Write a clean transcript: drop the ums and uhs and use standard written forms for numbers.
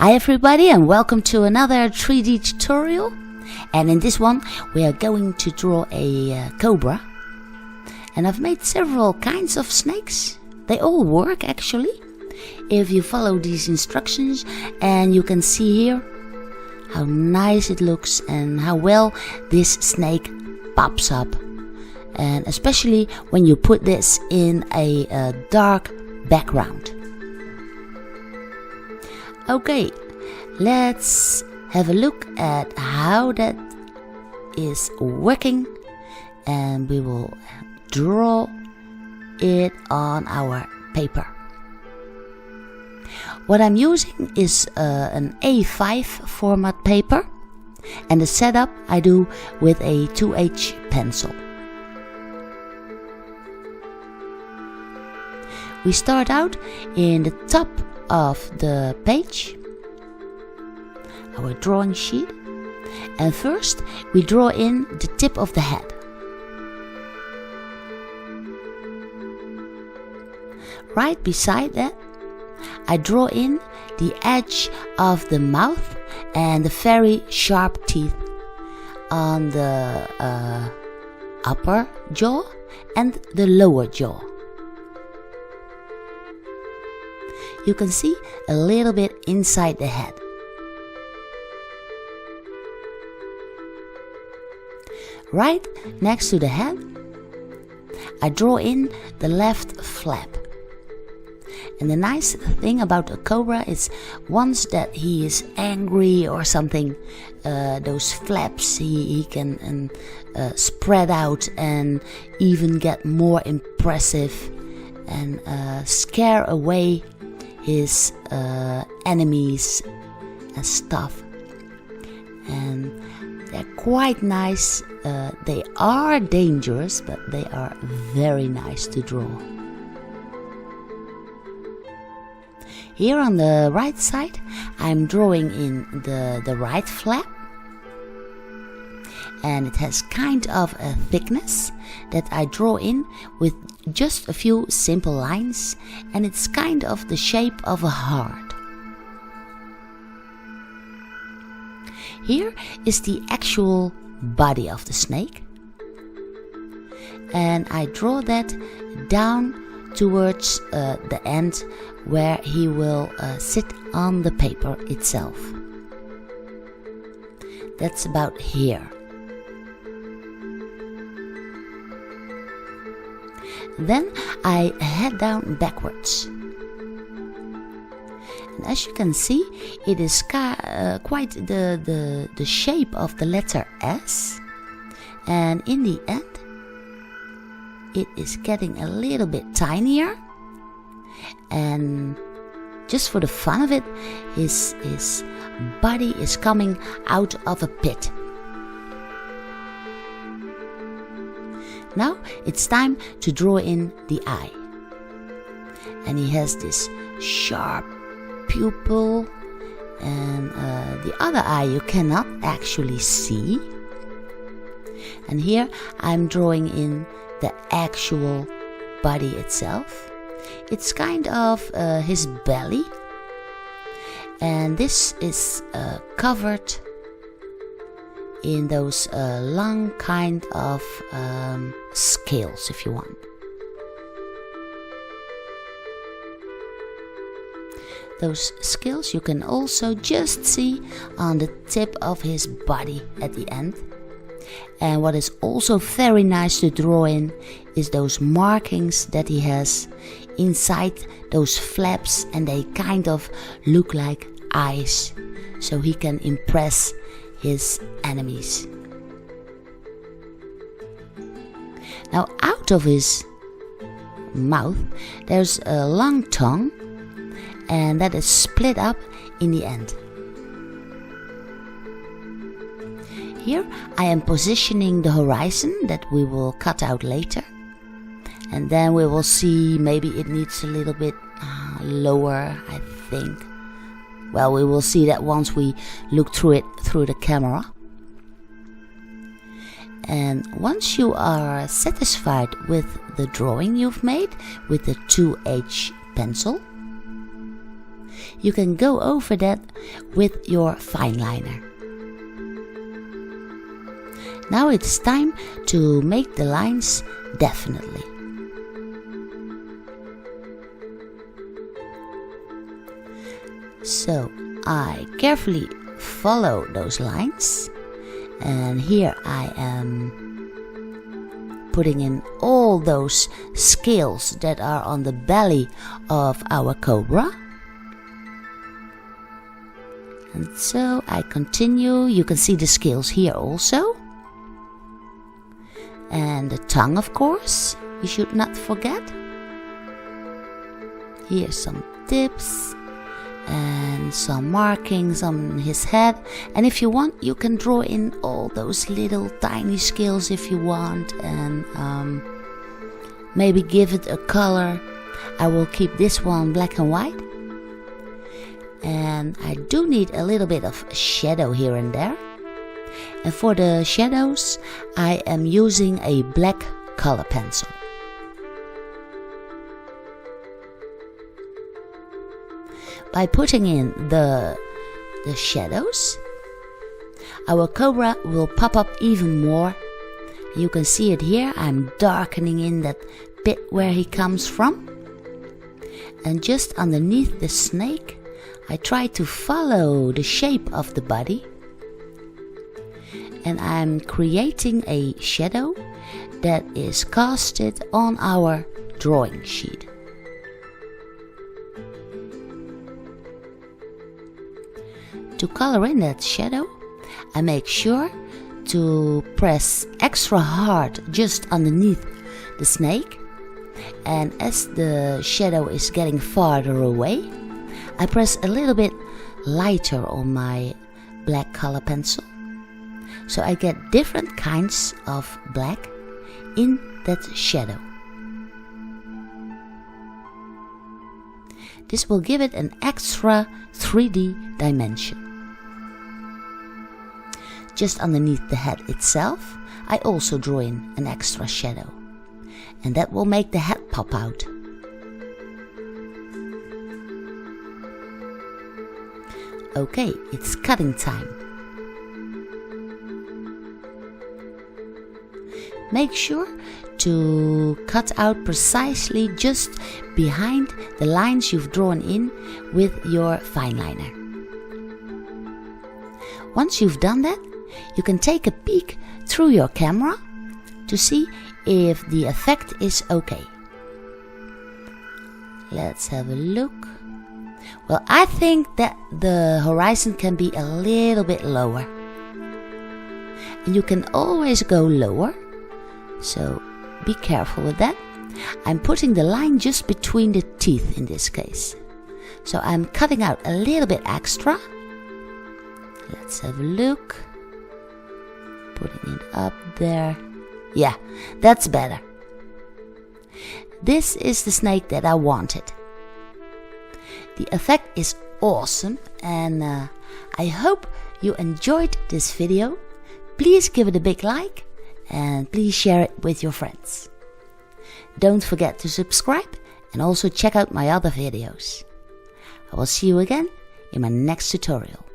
Hi everybody and welcome to another 3D tutorial, and in this one we are going to draw a cobra. And I've made several kinds of snakes. They all work actually if you follow these instructions, and you can see here how nice it looks and how well this snake pops up, and especially when you put this in a dark background. Okay, let's have a look at how that is working, and we will draw it on our paper. What I'm using is an A5 format paper, and the setup I do with a 2H pencil. We start out in the top of the page, our drawing sheet, and first we draw in the tip of the head. Right beside that, I draw in the edge of the mouth and the very sharp teeth on the upper jaw and the lower jaw. You can see a little bit inside the head. Right next to the head, I draw in the left flap. And the nice thing about a cobra is once that he is angry or something, those flaps he can spread out and even get more impressive and scare away his enemies and stuff. And they're quite nice. They are dangerous, but they are very nice to draw. Here on the right side, I'm drawing in the right flap, and it has kind of a thickness that I draw in with just a few simple lines, and it's kind of the shape of a heart. Here is the actual body of the snake, and I draw that down towards the end where he will sit on the paper itself. That's about here. Then I head down backwards. And as you can see, it is quite the shape of the letter S. And in the end, it is getting a little bit tinier. And just for the fun of it, his body is coming out of a pit. Now it's time to draw in the eye. And he has this sharp pupil, and the other eye you cannot actually see. And here I'm drawing in the actual body itself. It's kind of his belly, and this is covered in those long kind of scales, if you want. Those scales you can also just see on the tip of his body at the end. And what is also very nice to draw in is those markings that he has inside those flaps, and they kind of look like eyes, so he can impress his enemies. Now out of his mouth there's a long tongue, and that is split up in the end. Here I am positioning the horizon that we will cut out later, and then we will see maybe it needs a little bit lower, I think. Well, we will see that once we look through it through the camera. And once you are satisfied with the drawing you've made with the 2H pencil, you can go over that with your fineliner. Now it's time to make the lines definitely. So I carefully follow those lines, and here I am putting in all those scales that are on the belly of our cobra. And so I continue. You can see the scales here also. And the tongue, of course, you should not forget. Here's some tips and some markings on his head. And if you want, you can draw in all those little tiny scales if you want, and maybe give it a color. I will keep this one black and white. And I do need a little bit of shadow here and there. And for the shadows, I am using a black color pencil. By putting in the shadows, our cobra will pop up even more. You can see it here. I'm darkening in that bit where he comes from. And just underneath the snake, I try to follow the shape of the body. And I'm creating a shadow that is casted on our drawing sheet. To color in that shadow, I make sure to press extra hard just underneath the snake, and as the shadow is getting farther away, I press a little bit lighter on my black color pencil, so I get different kinds of black in that shadow. This will give it an extra 3D dimension. Just underneath the head itself, I also draw in an extra shadow, and that will make the head pop out. Okay, it's cutting time. Make sure to cut out precisely just behind the lines you've drawn in with your fineliner. Once you've done that, you can take a peek through your camera to see if the effect is okay. Let's have a look. Well, I think that the horizon can be a little bit lower. And you can always go lower, so be careful with that. I'm putting the line just between the teeth in this case. So I'm cutting out a little bit extra. Let's have a look. Putting it up there. Yeah, that's better. This is the snake that I wanted. The effect is awesome, and I hope you enjoyed this video. Please give it a big like and please share it with your friends. Don't forget to subscribe and also check out my other videos. I will see you again in my next tutorial.